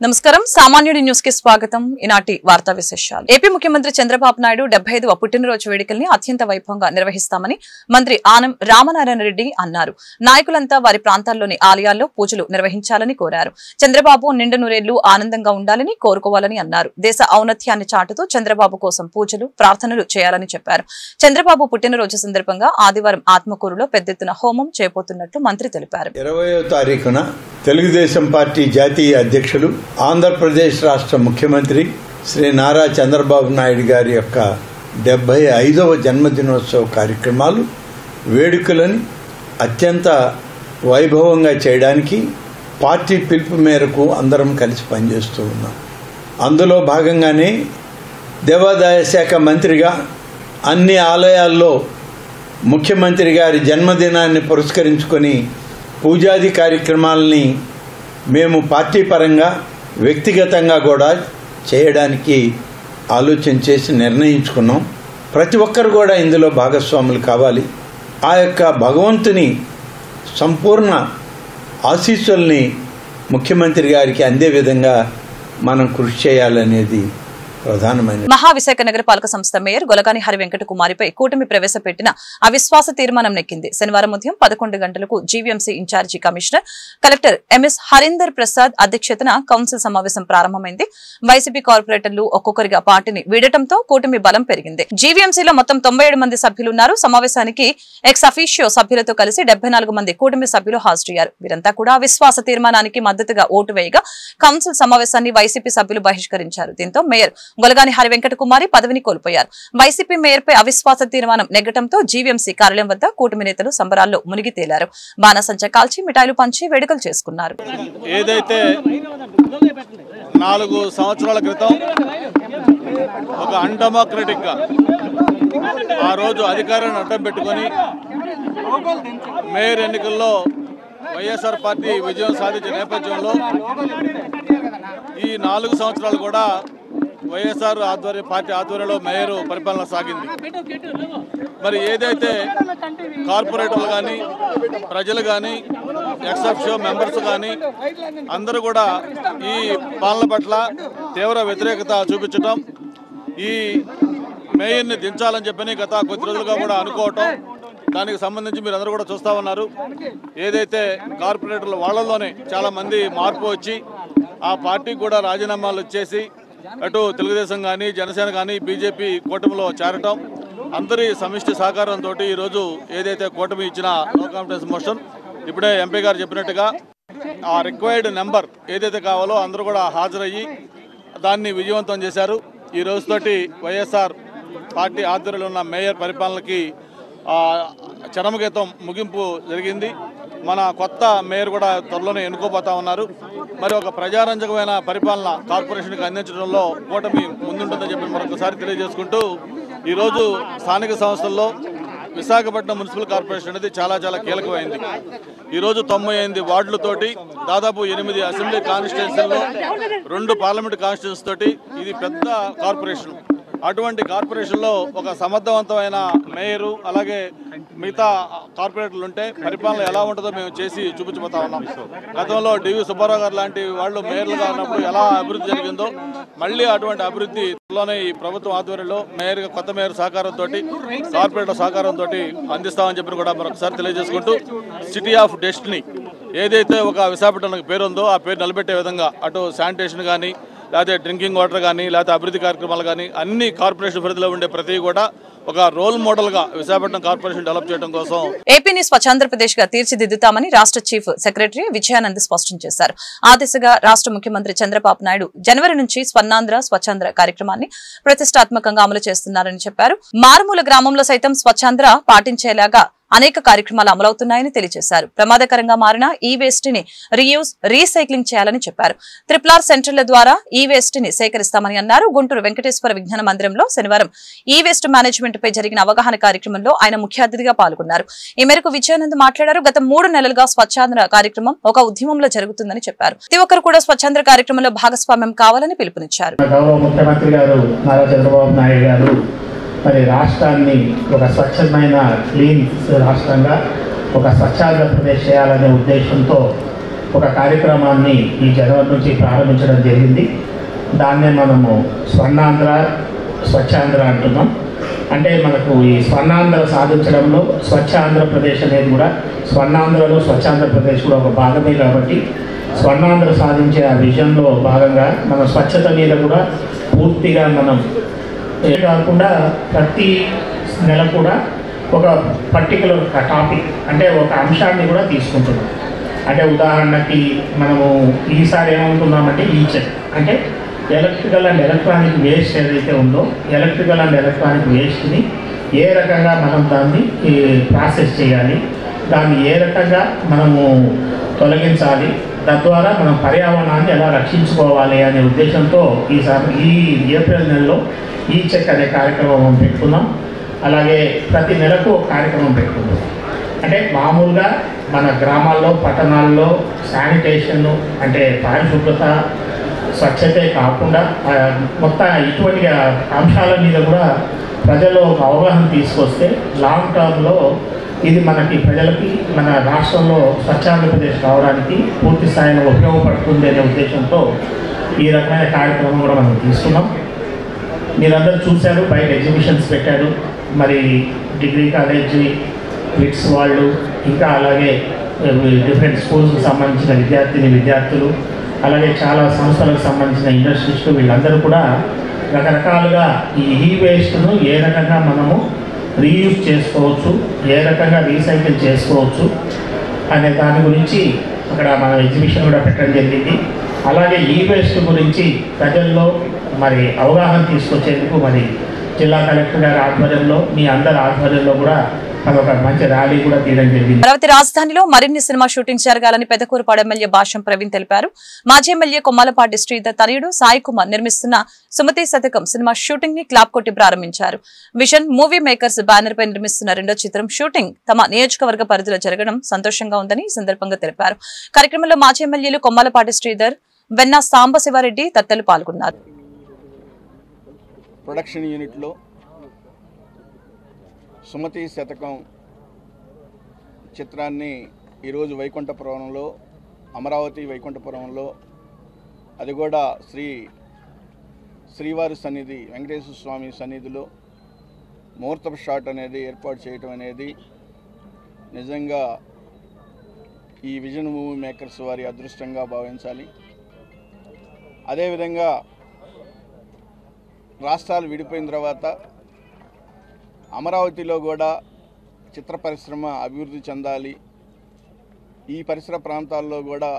నమస్కారం సామాన్యుడి న్యూస్ కి స్వాగతం ఈనాటి వార్తా విశేషాలు ఏపీ ముఖ్యమంత్రి చంద్రబాబు నాయుడు 75వ పుట్టినరోజు వేడుకల్ని అత్యంత వైభవంగా నిర్వహిస్తామని మంత్రి ఆనం రామనారాయణ రెడ్డి అన్నారు. నాయకులంతా వారి ప్రాంతాల్లోని ఆలయాల్లో పూజలు నిర్వహించాలని కోరారు. చంద్రబాబు నిండు నూరేళ్లు ఆనందంగా ఉండాలని కోరుకోవాలని అన్నారు. దేశ ఔన్నత్యాన్ని చాటుతూ చంద్రబాబు కోసం పూజలు ప్రార్థనలు చేయాలని చెప్పారు. చంద్రబాబు పుట్టినరోజు సందర్భంగా ఆదివారం ఆత్మకూరులో పెద్ద ఎత్తున హోమం చేయబోతున్నట్లు మంత్రి తెలిపారు. 20వ తారీఖున తెలుగుదేశం పార్టీ జాతీయ అధ్యక్షులు ఆంధ్రప్రదేశ్ రాష్ట్ర ముఖ్యమంత్రి శ్రీ నారా చంద్రబాబు నాయుడు గారి యొక్క 75వ జన్మదినోత్సవ కార్యక్రమాలు వేడుకలను అత్యంత వైభవంగా చేయడానికి పార్టీ పిలుపు మేరకు అందరం కలిసి పనిచేస్తూ ఉన్నాం. అందులో భాగంగానే దేవాదాయ శాఖ మంత్రిగా అన్ని ఆలయాల్లో ముఖ్యమంత్రి గారి జన్మదినాన్ని పురస్కరించుకొని పూజాది కార్యక్రమాలని మేము పార్టీ పరంగా వ్యక్తిగతంగా కూడా చేయడానికి ఆలోచన చేసి నిర్ణయించుకున్నాం. ప్రతి ఒక్కరు కూడా ఇందులో భాగస్వాములు కావాలి. ఆ యొక్క భగవంతుని సంపూర్ణ ఆశీస్సుల్ని ముఖ్యమంత్రి గారికి అందే విధంగా మనం కృషి చేయాలనేది ప్రధానమైన. మహావిశాఖ నగరపాలక సంస్థ మేయర్ గొలగాని హరి వెంకట కుమారిపై కూటమి ప్రవేశపెట్టిన అవిశ్వాస తీర్మానం నెక్కింది. శనివారం ఉదయం 11 గంటలకు GVMC incharge commissioner collector MS Harinder Prasad అధ్యక్షతన కౌన్సిల్ సమావేశం ప్రారంభమైంది. వైసీపీ కార్పొరేటర్లు ఒక్కొక్కరిగా పార్టీని వీడటంతో కూటమి బలం పెరిగింది. జీవీఎంసీలో మొత్తం 97 మంది సభ్యులున్నారు. సమావేశానికి ఎక్స్ అఫీషియో సభ్యులతో కలిసి 74 మంది కూటమి సభ్యులు హాజరయ్యారు. వీరంతా కూడా అవిశ్వాస తీర్మానానికి మద్దతుగా ఓటు వేయగా కౌన్సిల్ సమావేశాన్ని వైసీపీ సభ్యులు బహిష్కరించారు. దీంతో మేయర్ గొలగాని హరి వెంకట కుమారి పదవిని కోల్పోయారు. వైసీపీ మేయర్ పై అవిశ్వాస తీర్మానం నెగ్గటంతో జీవీఎంసీ కార్యాలయం వద్ద కూటమి నేతలు సంబరాల్లో మునిగి తేలారు. బాణసంచ కాల్చి మిఠాయిలు పంచి వేడుకలు చేసుకున్నారు. ఏదైతే 4 సంవత్సరాల క్రితం ఒక అన్డెమోక్రటిక్ గా ఆ రోజు అధికారాన్ని అడ్డం పెట్టుకొని మేయర్ ఎన్నికల్లో వైఎస్ఆర్ పార్టీ విజయం సాధించిన నేపథ్యంలో ఈ 4 సంవత్సరాలు కూడా వైఎస్ఆర్ పార్టీ ఆధ్వర్యంలో మేయర్ పరిపాలన సాగింది. మరి ఏదైతే కార్పొరేటర్లు కానీ ప్రజలు కానీ ఎక్సెప్షో మెంబర్స్ కానీ అందరూ కూడా ఈ పాలన పట్ల తీవ్ర వ్యతిరేకత చూపించడం, ఈ మేయర్ని దించాలని చెప్పని గత కొద్ది రోజులుగా కూడా అనుకోవటం, దానికి సంబంధించి మీరు అందరూ కూడా చూస్తూ ఉన్నారు. ఏదైతే కార్పొరేటర్లు వాళ్ళలోనే చాలామంది మార్పు వచ్చి ఆ పార్టీకి కూడా రాజీనామాలు వచ్చేసి అటు తెలుగుదేశం కానీ జనసేన కానీ బీజేపీ కూటమిలో చేరటం, అందరి సమిష్టి సహకారంతో ఈరోజు ఏదైతే కూటమి ఇచ్చిన నో కాన్ఫిడెన్స్ మోషన్ ఇప్పుడే ఎంపీ గారు చెప్పినట్టుగా ఆ రిక్వైర్డ్ నెంబర్ ఏదైతే కావాలో అందరూ కూడా హాజరయ్యి దాన్ని విజయవంతం చేశారు. ఈ రోజుతోటి వైఎస్ఆర్ పార్టీ ఆధ్వర్యంలో ఉన్న మేయర్ పరిపాలనకి చరమగీతం ముగింపు జరిగింది. మన కొత్త మేయర్ కూడా త్వరలోనే ఎన్నుకోబోతా ఉన్నారు. మరి ఒక ప్రజారంజకమైన పరిపాలన కార్పొరేషన్కి అందించడంలో కూటమి ముందుంటుందని చెప్పి మరొకసారి తెలియజేసుకుంటూ ఈరోజు స్థానిక సంస్థల్లో విశాఖపట్నం మున్సిపల్ కార్పొరేషన్ అనేది చాలా కీలకమైంది. ఈరోజు 98 వార్డులతోటి దాదాపు 8 అసెంబ్లీ కాన్స్టిట్యున్సీల్లో 2 పార్లమెంట్ కాన్స్టిట్యున్సీ తోటి ఇది పెద్ద కార్పొరేషన్. అటువంటి కార్పొరేషన్లో ఒక సమర్థవంతమైన మేయరు అలాగే మిగతా కార్పొరేటర్లు ఉంటే పరిపాలన ఎలా ఉంటుందో మేము చేసి చూపించబోతా ఉన్నాం. గతంలో డివి సుబ్బారావు గారు లాంటి వాళ్ళు మేయర్లుగా ఉన్నప్పుడు ఎలా అభివృద్ధి జరిగిందో మళ్ళీ అటువంటి అభివృద్ధిలోనే ఈ ప్రభుత్వం ఆధ్వర్యంలో కొత్త మేయర్ సహకారంతో కార్పొరేటర్ సహకారంతో అందిస్తామని చెప్పి కూడా మరొకసారి తెలియజేసుకుంటూ సిటీ ఆఫ్ డెస్టినీ ఏదైతే ఒక విశాఖపట్నానికి పేరు ఉందో ఆ పేరు నిలబెట్టే విధంగా అటు శానిటేషన్ కానీ లేకపోతే డ్రింకింగ్ వాటర్ కానీ లేకపోతే అభివృద్ధి కార్యక్రమాలు కానీ అన్ని కార్పొరేషన్ పరిధిలో ఉండే ప్రతి కూడా ఒక రోల్ మోడల్ గా విశాఖపట్నం కార్పొరేషన్ డెవలప్ చేయడం కోసం ఏపీని స్వచ్ఛాంధ్రప్రదేశ్ గా తీర్చిదిద్దుతామని రాష్ట్ర చీఫ్ సెక్రటరీ విజయానంద్ స్పష్టం చేశారు. ఆ దిశగా రాష్ట్ర ముఖ్యమంత్రి చంద్రబాబు నాయుడు జనవరి నుంచి స్వర్ణాంధ్ర స్వచ్ఛాంధ్ర కార్యక్రమాన్ని ప్రతిష్టాత్మకంగా అమలు చేస్తున్నారని చెప్పారు. మారుమూల గ్రామంలో సైతం స్వచ్ఛాంధ్ర పాటించేలాగా అనేక కార్యక్రమాలు అమలవుతున్నాయని తెలియజేశారు. ప్రమాదకరంగా మారిన ఈ వేస్ట్ ని రీయూజ్ రీసైక్లింగ్ చేయాలని చెప్పారు. RRR సెంటర్ల ద్వారా ఈ వేస్ట్ ని సేకరిస్తామని అన్నారు. గుంటూరు వెంకటేశ్వర విజ్ఞాన మందిరంలో శనివారం ఈ వేస్ట్ మేనేజ్మెంట్ పై జరిగిన అవగాహన కార్యక్రమంలో ఆయన ముఖ్య అతిథిగా పాల్గొన్నారు. ఈ మేరకు విజయానంద్ మాట్లాడారు. గత 3 నెలలుగా స్వచ్ఛాంధ్ర కార్యక్రమం ఒక ఉద్యమంలో జరుగుతుందని చెప్పారు. ప్రతి ఒక్కరు కూడా స్వచ్ఛాంధ్ర కార్యక్రమంలో భాగస్వామ్యం కావాలని పిలుపునిచ్చారు. మరి రాష్ట్రాన్ని ఒక స్వచ్ఛమైన క్లీన్ రాష్ట్రంగా ఒక స్వచ్ఛాంధ్రప్రదేశ్ చేయాలనే ఉద్దేశంతో ఒక కార్యక్రమాన్ని ఈ జనవరి నుంచి ప్రారంభించడం జరిగింది. దాన్నే మనము స్వర్ణాంధ్ర స్వచ్ఛాంధ్ర అంటున్నాం. అంటే మనకు ఈ స్వర్ణాంధ్ర సాధించడంలో స్వచ్ఛ ఆంధ్రప్రదేశ్ అనేది కూడా, స్వర్ణాంధ్రలో స్వచ్ఛాంధ్రప్రదేశ్ కూడా ఒక భాగమే కాబట్టి స్వర్ణాంధ్ర సాధించే ఆ విజన్లో భాగంగా మన స్వచ్ఛత మీద కూడా పూర్తిగా మనం కాకుండా ప్రతి నెల కూడా ఒక పర్టికులర్ టాపిక్ అంటే ఒక అంశాన్ని కూడా తీసుకుంటున్నాం. అంటే ఉదాహరణకి మనము ఈసారి ఏమనుకున్నామంటే ఈ చెక్ అంటే ఎలక్ట్రికల్ అండ్ ఎలక్ట్రానిక్ వేస్ట్ ఏదైతే ఉందో ఎలక్ట్రికల్ అండ్ ఎలక్ట్రానిక్ వేస్ట్ని ఏ రకంగా మనం దాన్ని ప్రాసెస్ చేయాలి, దాన్ని ఏ రకంగా మనము తొలగించాలి, తద్వారా మనం పర్యావరణాన్ని ఎలా రక్షించుకోవాలి అనే ఉద్దేశంతో ఈసారి ఈ ఏప్రిల్ నెలలో ఈ చెక్ అనే కార్యక్రమం పెట్టుకున్నాం. అలాగే ప్రతి నెలకు ఒక కార్యక్రమం పెట్టుకున్నాం. అంటే మామూలుగా మన గ్రామాల్లో పట్టణాల్లో శానిటేషన్ అంటే పారిశుభ్రత స్వచ్ఛతే కాకుండా మొత్తం ఇటువంటి అంశాల మీద కూడా ప్రజల్లో ఒక అవగాహన తీసుకొస్తే లాంగ్ టర్మ్లో ఇది మనకి ప్రజలకి మన రాష్ట్రంలో స్వచ్ఛాంధ్రప్రదేశ్ రావడానికి పూర్తి స్థాయిలో ఉపయోగపడుతుంది అనే ఉద్దేశంతో ఈ రకమైన కార్యక్రమం కూడా మనం తీసుకున్నాం. మీరందరూ చూశారు, బయట ఎగ్జిబిషన్స్ పెట్టారు. మరి డిగ్రీ కాలేజ్ విట్స్ వాళ్ళు ఇంకా అలాగే డిఫరెంట్ స్కూల్స్కి సంబంధించిన విద్యార్థులు అలాగే చాలా సంస్థలకు సంబంధించిన ఇండస్ట్రీస్లు వీళ్ళందరూ కూడా రకరకాలుగా ఈ వేస్ట్ను ఏ రకంగా మనము రీయూజ్ చేసుకోవచ్చు, ఏ రకంగా రీసైకిల్ చేసుకోవచ్చు అనే దాని గురించి అక్కడ మన ఎగ్జిబిషన్ కూడా పెట్టడం జరిగింది. అలాగే ఈ వేస్ట్ గురించి ప్రజల్లో మరి అవగాహన తీసుకొచ్చేందుకు మరి జిల్లా కలెక్టర్ గారి ఆధ్వర్యంలో మీ అందరి ఆధ్వర్యంలో కూడా ఒక మంచి ర్యాలీ కూడా తీయడం జరిగింది. అమరావతి రాజధానిలో మరిన్ని సినిమా షూటింగ్స్ జరగాలని పెద్దకూరుపాడు ఎమ్మెల్యే భాష్యం ప్రవీణ్ తెలిపారు. మాజీ ఎమ్మెల్యే కొమ్మాలపాటి శ్రీధర్ తనయుడు సాయి కుమార్ నిర్మిస్తున్న సుమతి శతకం సినిమా షూటింగ్ ని క్లాప్ కొట్టి ప్రారంభించారు. విజన్ మూవీ మేకర్స్ బ్యానర్ పై నిర్మిస్తున్న రెండో చిత్రం షూటింగ్ తమ నియోజకవర్గ పరిధిలో జరగడం సంతోషంగా ఉందని ఈ సందర్భంగా తెలిపారు. కార్యక్రమంలో మాజీ ఎమ్మెల్యేలు కొమ్మాలపాటి శ్రీధర్, వెన్న సాంబశివారెడ్డి తదితరులు పాల్గొన్నారు. ప్రొడక్షన్ యూనిట్లో సుమతి శతకం చిత్రాన్ని ఈరోజు వైకుంఠపురంలో అమరావతి వైకుంఠపురంలో అది కూడా శ్రీవారి సన్నిధి వెంకటేశ్వర స్వామి సన్నిధిలో ముహూర్తపు షాట్ అనేది ఏర్పాటు చేయటం అనేది నిజంగా ఈ విజన్ మూవీ మేకర్స్ వారి అదృష్టంగా భావించాలి. అదేవిధంగా రాష్ట్రాలు విడిపోయిన తర్వాత అమరావతిలో కూడా చిత్ర పరిశ్రమ అభివృద్ధి చెందాలి. ఈ పరిసర ప్రాంతాల్లో కూడా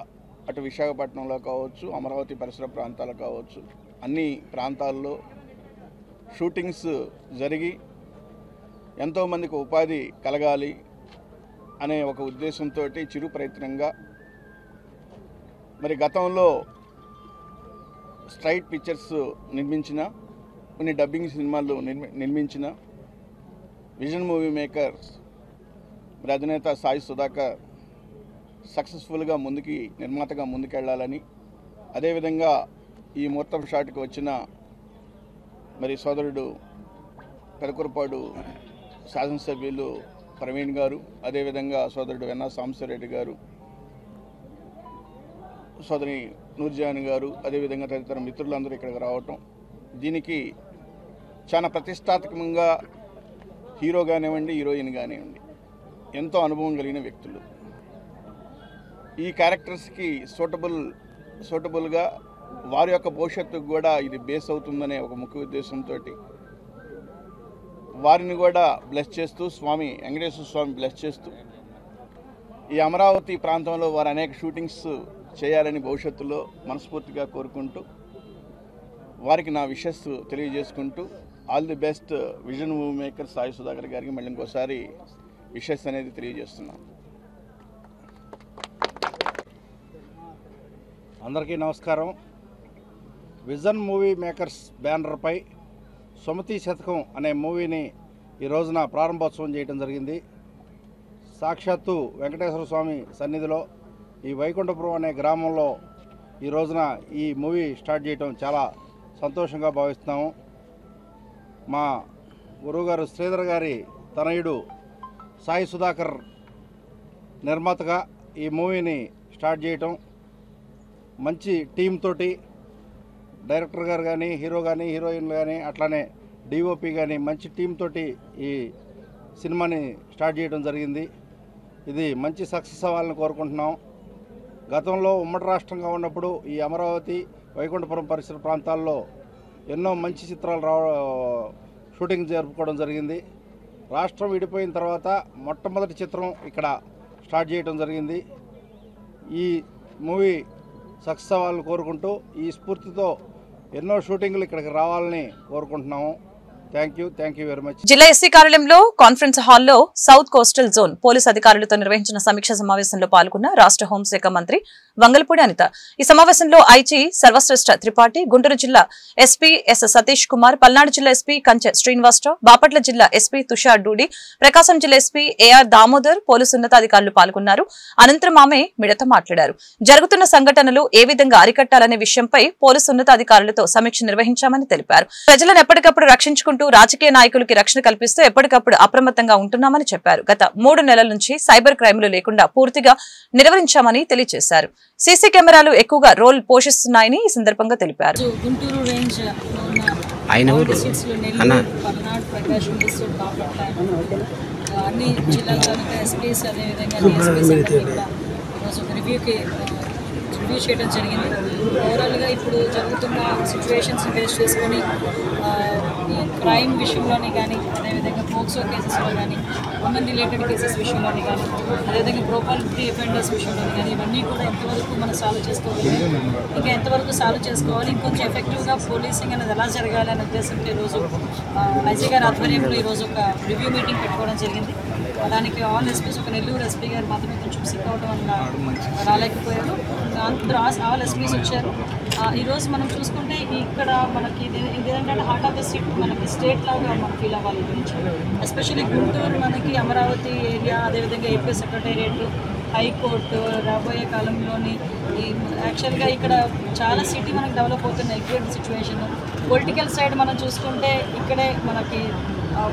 అటు విశాఖపట్నంలో కావచ్చు, అమరావతి పరిసర ప్రాంతాలు కావచ్చు, అన్ని ప్రాంతాల్లో షూటింగ్స్ జరిగి ఎంతోమందికి ఉపాధి కలగాలి అనే ఒక ఉద్దేశంతో చిరు ప్రయత్నంగా మరి గతంలో స్ట్రైట్ పిక్చర్స్ నిర్మించిన కొన్ని డబ్బింగ్ సినిమాలు నిర్మించిన విజన్ మూవీ మేకర్స్ మరి అధినేత సాయి సుధాకర్ సక్సెస్ఫుల్గా నిర్మాతగా ముందుకెళ్లాలని, అదేవిధంగా ఈ ముహూర్తం షాట్కి వచ్చిన మరి సోదరుడు పెదకూరుపాడు శాసనసభ్యులు ప్రవీణ్ గారు, అదేవిధంగా సోదరుడు వెన్నా సాంబశివరెడ్డి గారు, సోదరి నూర్జహాన్ గారు, అదేవిధంగా తదితర మిత్రులందరూ ఇక్కడికి రావటం దీనికి చాలా ప్రతిష్టాత్మకంగా హీరో కానివ్వండి, హీరోయిన్ కానివ్వండి ఎంతో అనుభవం కలిగిన వ్యక్తులు. ఈ క్యారెక్టర్స్కి సూటబుల్గా వారి యొక్క భవిష్యత్తుకు కూడా ఇది బేస్ అవుతుందనే ఒక ముఖ్య ఉద్దేశంతో వారిని కూడా బ్లెస్ చేస్తూ వెంకటేశ్వర స్వామి బ్లెస్ చేస్తూ ఈ అమరావతి ప్రాంతంలో వారు అనేక షూటింగ్స్ చేయాలని భవిష్యత్తులో మనస్ఫూర్తిగా కోరుకుంటూ వారికి నా విషెస్ తెలియజేసుకుంటూ all the best vision movie maker Sai Sudhakar గారికి మళ్ళీ ఇంకోసారి విషెస్ అనేది తెలియజేస్తున్నాను. అందరికీ నమస్కారం. విజన్ మూవీ మేకర్స్ బ్యానర్పై సుమతి శతకం అనే మూవీని ఈ రోజున ప్రారంభోత్సవం చేయడం జరిగింది. సాక్షాత్తు వెంకటేశ్వర స్వామి సన్నిధిలో ఈ వైకుంఠపురం అనే గ్రామంలో ఈ రోజున ఈ మూవీ స్టార్ట్ చేయడం చాలా సంతోషంగా భావిస్తున్నాము. మా గురువుగారు శ్రీధర్ గారి తనయుడు సాయి సుధాకర్ నిర్మాతగా ఈ మూవీని స్టార్ట్ చేయటం, మంచి టీం తోటి డైరెక్టర్ గారు కానీ, హీరో కానీ, హీరోయిన్లు కానీ, అట్లానే డిఓపి కానీ మంచి టీం తోటి ఈ సినిమాని స్టార్ట్ చేయడం జరిగింది. ఇది మంచి సక్సెస్ అవ్వాలని కోరుకుంటున్నాం. గతంలో ఉమ్మడి రాష్ట్రంగా ఉన్నప్పుడు ఈ అమరావతి, వైకుంఠపురం పరిసర ప్రాంతాల్లో ఎన్నో మంచి చిత్రాలు షూటింగ్ జరుపుకోవడం జరిగింది. రాష్ట్రం విడిపోయిన తర్వాత మొట్టమొదటి చిత్రం ఇక్కడ స్టార్ట్ చేయడం జరిగింది. ఈ మూవీ సక్సెస్ అవ్వాలని కోరుకుంటూ ఈ స్ఫూర్తితో ఎన్నో షూటింగ్లు ఇక్కడికి రావాలని కోరుకుంటున్నాము. Thank you very much. జిల్లా ఎస్సీ కార్యాలయంలో కాన్ఫరెన్స్ హాల్లో సౌత్ కోస్టల్ జోన్ పోలీస్ అధికారులతో నిర్వహించిన సమీక్ష సమావేశంలో పాల్గొన్న రాష్ట్ర హోంశాఖ మంత్రి వంగల్పూడి అనిత. ఈ సమావేశంలో ఐజీ సర్వశ్రేష్ఠ త్రిపాఠి, గుంటూరు జిల్లా ఎస్పీ ఎస్ సతీష్ కుమార్, పల్నాడు జిల్లా ఎస్పీ కంచె శ్రీనివాసరావు, బాపట్ల జిల్లా ఎస్పీ తుషార్ డూడి, ప్రకాశం జిల్లా ఎస్పీ ఏఆర్ దామోదర్, పోలీసు ఉన్నతాధికారులు పాల్గొన్నారు. అనంతరం ఆమె మీడియాతో మాట్లాడారు. జరుగుతున్న సంఘటనలు ఏ విధంగా అరికట్టాలనే విషయంపై పోలీసు ఉన్నతాధికారులతో సమీక్ష నిర్వహించామని తెలిపారు. ప్రజలను ఎప్పటికప్పుడు రక్షించుకుంటూ రాజకీయ నాయకులకి రక్షణ కల్పిస్తూ ఎప్పటికప్పుడు అప్రమత్తంగా ఉంటున్నామని చెప్పారు. గత 3 నెలల నుంచి సైబర్ క్రైమ్లు లేకుండా పూర్తిగా నిర్వహించామని తెలియజేశారు. సీసీ కెమెరాలు ఎక్కువగా రోల్ పోషిస్తున్నాయని ఈ సందర్భంగా తెలిపారు. గుంటూరు రేంజ్ అన్ని జిల్లాల్లో ఎస్పీస్ అదేవిధంగా రివ్యూ చేయడం జరిగింది. ఓవరాల్గా ఇప్పుడు జరుగుతున్న సిచ్యువేషన్స్ బేస్ చేసుకొని ఈ క్రైమ్ విషయంలోని కానీ, అదేవిధంగా పోక్సో కేసెస్లో కానీ, ఉమెన్ రిలేటెడ్ కేసెస్ విషయంలోని కానీ, అదేవిధంగా ప్రోపాలిటీ అఫెండర్స్ విషయంలోని కానీ, ఇవన్నీ కూడా ఎంతవరకు మనం సాల్వ్ చేసుకోవాలి, ఇంకా ఎంతవరకు సాల్వ్ చేసుకోవాలి, ఇంకొంచెం ఎఫెక్టివ్గా పోలీసింగ్ అనేది ఎలా జరగాలి అనే ఉద్దేశంతో ఈరోజు ఐజీ గారి ఆధ్వర్యంలో ఈరోజు ఒక రివ్యూ మీటింగ్ పెట్టుకోవడం జరిగింది. దానికి ఆల్ ఎస్పీస్, ఒక నెల్లూరు ఎస్పీ గారు మాత్రమే కొంచెం సిక్ అవడం వల్ల రాలేకపోయారు. అందరూ ఆల్ ఎస్పీస్ వచ్చారు. ఈరోజు మనం చూసుకుంటే ఇక్కడ మనకి ఇదేంటంటే హార్ట్ ఆఫ్ ద సిటీ, మనకి స్టేట్ లాగా మనం ఫీల్ అవ్వాలి గురించి. ఎస్పెషల్లీ గుంటూరు మనకి అమరావతి ఏరియా, అదేవిధంగా ఏపీ సెక్రటేరియట్, హైకోర్టు రాబోయే కాలంలోని యాక్చువల్గా ఇక్కడ చాలా సిటీ మనకి డెవలప్ అవుతున్న ఎగ్జాక్ట్ సిచ్యువేషన్. పొలిటికల్ సైడ్ మనం చూసుకుంటే ఇక్కడే మనకి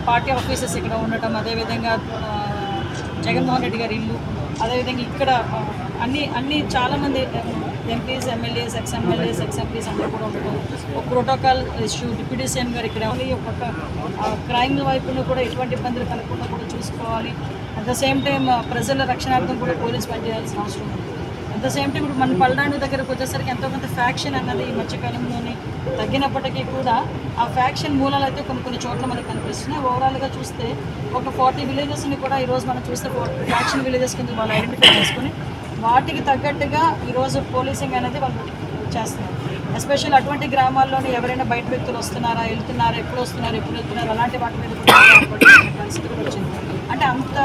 పార్టీ ఆఫీసెస్ ఇక్కడ ఉండటం, అదేవిధంగా జగన్మోహన్ రెడ్డి గారి ఇల్లు, అదేవిధంగా ఇక్కడ అన్ని చాలామంది ఎంపీస్, ఎమ్మెల్యేస్, ఎక్స్ఎమ్మెల్యేస్, ఎక్స్ఎంపీస్ అందరూ కూడా ఉండటం, ఒక ప్రోటోకాల్ ఇష్యూ డిప్యూటీ సీఎం గారు ఇక్కడ ఒక క్రైమ్ వైపును కూడా ఎటువంటి ఇబ్బందులు కలగకుండా కూడా చూసుకోవాలి. అట్ ద సేమ్ టైం ప్రజల రక్షణార్థం కూడా పోలీస్ పనిచేయాల్సిన అవసరం ఉంది. అట్ ద సేమ్ టైం ఇప్పుడు మన పల్నాడు దగ్గరకు వచ్చేసరికి ఎంతో కొంత ఫ్యాక్షన్ అన్నది ఈ మధ్యకాలంలోనే తగ్గినప్పటికీ కూడా ఆ ఫ్యాక్షన్ మూలాలు అయితే కొన్ని చోట్ల మనకు కనిపిస్తున్నాయి. ఓవరాల్గా చూస్తే ఒక 40 విలేజెస్ని కూడా ఈరోజు మనం చూస్తే ఫ్యాక్షన్ విలేజెస్ కింద వాళ్ళు ఐడెంటిఫై చేసుకుని వాటికి తగ్గట్టుగా ఈరోజు పోలీసింగ్ అనేది వాళ్ళు చేస్తున్నారు. ఎస్పెషల్ అటువంటి గ్రామాల్లోని ఎవరైనా బయట వ్యక్తులు వస్తున్నారా, వెళ్తున్నారా, ఎప్పుడు వెళ్తున్నారు అలాంటి వాటి మీద పరిస్థితి కూడా వచ్చింది. అంటే అంత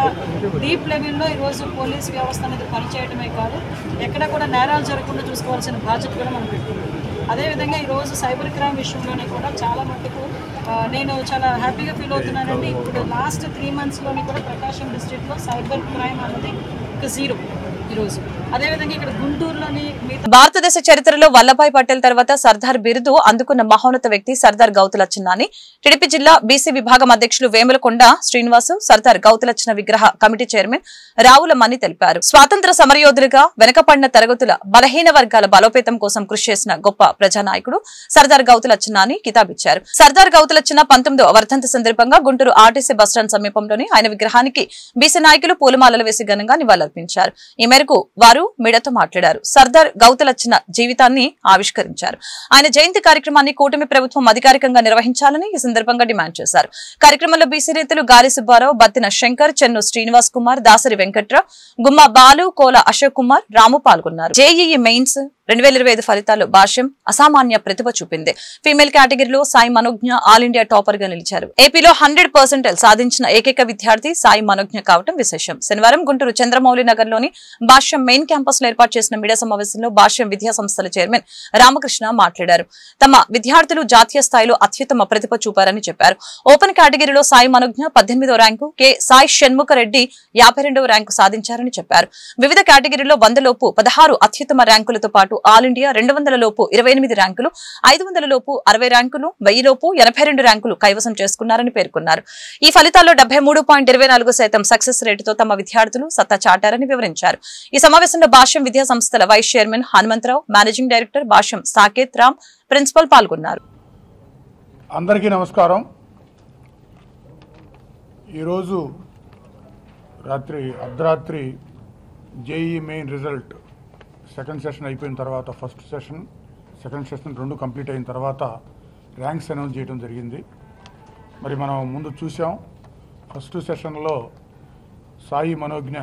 డీప్ లెవెల్లో ఈరోజు పోలీస్ వ్యవస్థ అనేది పనిచేయడమే కాదు, ఎక్కడ కూడా నేరాలు జరగకుండా చూసుకోవాల్సిన బాధ్యత కూడా మనం పెట్టుకుంటాం. అదేవిధంగా ఈరోజు సైబర్ క్రైమ్ విషయంలోనే కూడా చాలా మటుకు నేను చాలా హ్యాపీగా ఫీల్ అవుతున్నానండి. ఇప్పుడు లాస్ట్ 3 monthsలోని కూడా ప్రకాశం డిస్ట్రిక్ట్లో సైబర్ క్రైమ్ అనేది ఒక 0 ఈరోజు. అదేవిధంగా ఇక్కడ గుంటూరులోని భారతదేశ చరిత్రలో వల్లభాయ్ పటేల్ తర్వాత సర్దార్ బిరుదు అందుకున్న మహోన్నత వ్యక్తి సర్దార్ గౌతులచ్చన్న అని టీడీపీ జిల్లా బీసీ విభాగం అధ్యక్షులు వేములకొండ శ్రీనివాసు, సర్దార్ గౌతులచ్చన్న విగ్రహ కమిటీ చైర్మన్ రావుల మణి తెలిపారు. స్వాతంత్ర సమరయోధులుగా వెనకపడిన తరగతుల బలహీన వర్గాల బలోపేతం కోసం కృషి చేసిన గొప్ప ప్రజానాయకుడు సర్దార్ గౌతులచ్చన్న అని కితాబిచ్చారు. సర్దార్ గౌతులచ్చన్న 19వ వర్ధంతి సందర్భంగా గుంటూరు ఆర్టీసీ బస్టాండ్ సమీపంలోని ఆయన విగ్రహానికి బీసీ నాయకులు పూలమాలలు వేసి ఘనంగా నివాళులర్పించారు. ఈ మేరకు వారు మీడియాతో మాట్లాడారు. సర్దార్ గౌతులచ్చన్న జీవితాన్ని ఆవిష్కరించారు. ఆయన జయంతి కార్యక్రమాన్ని కూటమి ప్రభుత్వం అధికారికంగా నిర్వహించాలని ఈ సందర్భంగా డిమాండ్ చేశారు. కార్యక్రమంలో బీసీ నేతలు గాలి సుబ్బారావు, బత్తిన శంకర్, చెన్ను శ్రీనివాస్ కుమార్, దాసరి వెంకట్రావు, గుమ్మ బాలు, కోల అశోక్ కుమార్, రాము పాల్గొన్నారు. జేఈఈ మెయిన్స్ 2025 ఫలితాల్లో భాష్యం అసామాన్య ప్రతిభ చూపింది. ఫీమేల్ కేటగిరీలో Sai Manogna all India topper గా నిలిచారు. ఏపీలో 100% సాధించిన ఏకైక విద్యార్థి సాయి మనోజ్ఞ కావడం విశేషం. శనివారం గుంటూరు చంద్రమౌళి నగర్ లోని భాష్యం మెయిన్ క్యాంపస్ లో ఏర్పాటు చేసిన మీడియా సమావేశంలో భాష్యం విద్యా సంస్థల చైర్మన్ రామకృష్ణ మాట్లాడారు. తమ విద్యార్థులు జాతీయ స్థాయిలో అత్యుత్తమ ప్రతిభ చూపారని చెప్పారు. ఓపెన్ కేటగిరీలో సాయి మనోజ్ఞ 18వ ర్యాంకు, కె సాయి షణ్ముఖ రెడ్డి 52వ ర్యాంకు సాధించారని చెప్పారు. వివిధ కేటగిరీలో 100 లోపు 16 అత్యుత్తమ ర్యాంకులతో పాటు పాటు ఆల్ ఇండియా 200 లోపు 28 ర్యాంకులు, 500 లోపు 60 ర్యాంకులు, 1000 లోపు 82 ర్యాంకులు కైవసం చేసుకున్నారని పేర్కొన్నారు. ఈ ఫలితాల్లో 73.24% సక్సెస్ రేటుతో తమ విద్యార్థులు సత్తా చాటారని వివరించారు. ఈ సమావేశంలో భాష్యం విద్యా సంస్థల vice chairman Hanumantha Rao, managing director Bhashyam Saketh Ram, principal పాల్గొన్నారు. అందరికీ నమస్కారం. ఈరోజు అర్ధరాత్రి JEE main result second session అయిపోయిన తర్వాత first session, second session 2 complete అయిన తర్వాత ర్యాంక్స్ అనౌన్స్ చేయడం జరిగింది. మరి మనం ముందు చూసాం, ఫస్ట్ సెషన్లో సాయి మనోజ్ఞ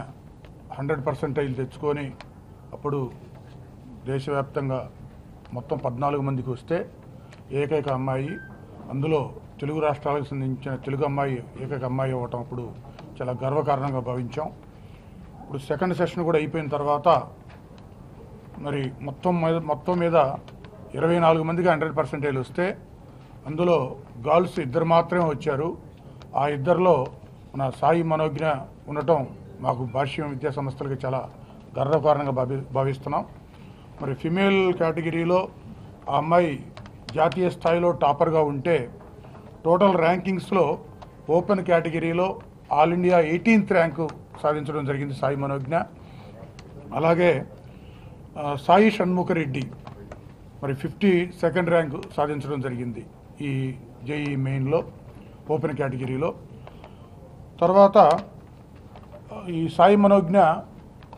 100% తెచ్చుకొని అప్పుడు దేశవ్యాప్తంగా మొత్తం 14 మందికి వస్తే ఏకైక అమ్మాయి, అందులో తెలుగు రాష్ట్రాలకు సంబంధించిన తెలుగు అమ్మాయి ఏకైక అమ్మాయి అవ్వటం అప్పుడు చాలా గర్వకారణంగా భావించాం. ఇప్పుడు సెకండ్ సెషన్ కూడా అయిపోయిన తర్వాత మరి మొత్తం మీద 24 మందికి 100% వస్తే అందులో గర్ల్స్ 2 మాత్రమే వచ్చారు. ఆ 2లో మన సాయి మనోజ్ఞ ఉండటం మాకు భాష్యం విద్యా సంస్థలకి చాలా గర్వకారణంగా భావిస్తున్నాం. మరి ఫిమేల్ కేటగిరీలో ఆ అమ్మాయి జాతీయ స్థాయిలో టాపర్గా ఉంటే టోటల్ ర్యాంకింగ్స్లో ఓపెన్ కేటగిరీలో ఆల్ ఇండియా 18th ర్యాంకు సాధించడం జరిగింది సాయి మనోజ్ఞ. అలాగే సాయి షణ్ముఖరెడ్డి మరి 52nd ర్యాంకు సాధించడం జరిగింది ఈ జేఈ మెయిన్లో ఓపెన్ కేటగిరీలో. తర్వాత ఈ సాయి మనోజ్ఞ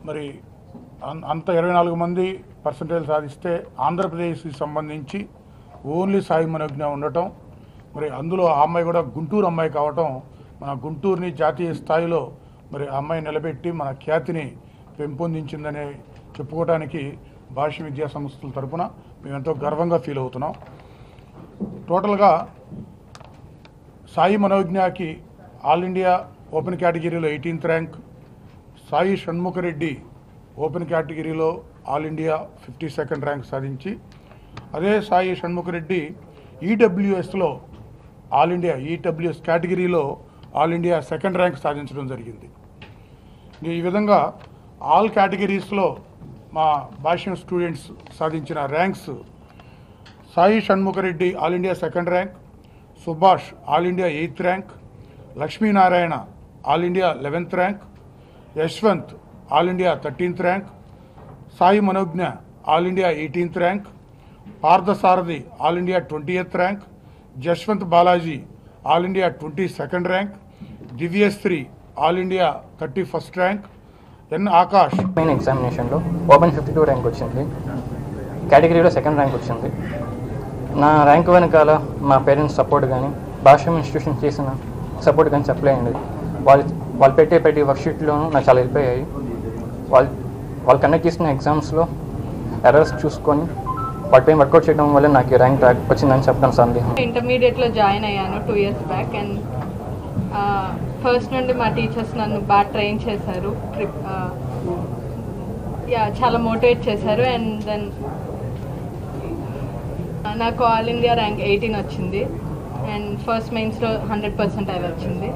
మరి అంత 24 మంది పర్సంటేజ్ సాధిస్తే ఆంధ్రప్రదేశ్కి సంబంధించి ఓన్లీ సాయి మనోజ్ఞ ఉండటం, మరి అందులో ఆ అమ్మాయి కూడా గుంటూరు అమ్మాయి కావటం మన గుంటూరుని జాతీయ స్థాయిలో మరి ఆ అమ్మాయి నిలబెట్టి మన ఖ్యాతిని పెంపొందించిందని చెప్పుకోవడానికి భాష్య విద్యా సంస్థల తరఫున మేము ఎంతో గర్వంగా ఫీల్ అవుతున్నాం. టోటల్గా సాయి మనోజ్ఞకి ఆల్ ఇండియా ఓపెన్ కేటగిరీలో 18th rank, Sai Shanmukha Reddy open కేటగిరీలో ఆల్ ఇండియా 52nd ర్యాంక్ సాధించి, అదే సాయి షణ్ముఖరెడ్డి ఈడబ్ల్యూఎస్లో ఆల్ ఇండియా ఈడబ్ల్యూఎస్ కేటగిరీలో ఆల్ ఇండియా 2nd ర్యాంక్ సాధించడం జరిగింది. ఈ విధంగా ఆల్ కేటగిరీస్లో మా భాష్యం స్టూడెంట్స్ సాధించిన ranks: Sai Shanmukha Reddy all India 2nd rank, Subhash all India 8th rank, Lakshminarayana all India 11th rank, Yashwanth all India 13th rank, Sai Manogna all India 18th rank, Parthasarathi all India 20th rank, Jashwanth Balaji all India 22nd rank, Divyasri all India 31st rank, N Akash main ఎగ్జామినేషన్లో open 52 rank వచ్చింది, కేటగిరీలో 2nd rank వచ్చింది. నా rank వెనకాల మా parents support కానీ భాష్యం institution చేసిన support కానీ చెప్పలేండి. వాళ్ళు పెట్టే ప్రతి వర్క్షీట్లోనూ నాకు చాలా హెల్ప్ అయ్యాయి. వాళ్ళు కండక్ట్ చేసిన ఎగ్జామ్స్లో ఎర్రర్స్ చూసుకొని వాటిపై వర్కౌట్ చేయడం వల్ల నాకు ర్యాంక్ వచ్చిందని చెప్పడం సందేహం. ఇంటర్మీడియట్లో జాయిన్ అయ్యాను 2 years బ్యాక్. అండ్ ఫస్ట్ నుండి మా టీచర్స్ నన్ను బాగా ట్రైన్ చేశారు, చాలా మోటివేట్ చేశారు. అండ్ దెన్ నాకు ఆల్ ఇండియా ర్యాంక్ 18 వచ్చింది అండ్ ఫస్ట్ మెయిన్స్లో 100% అది వచ్చింది.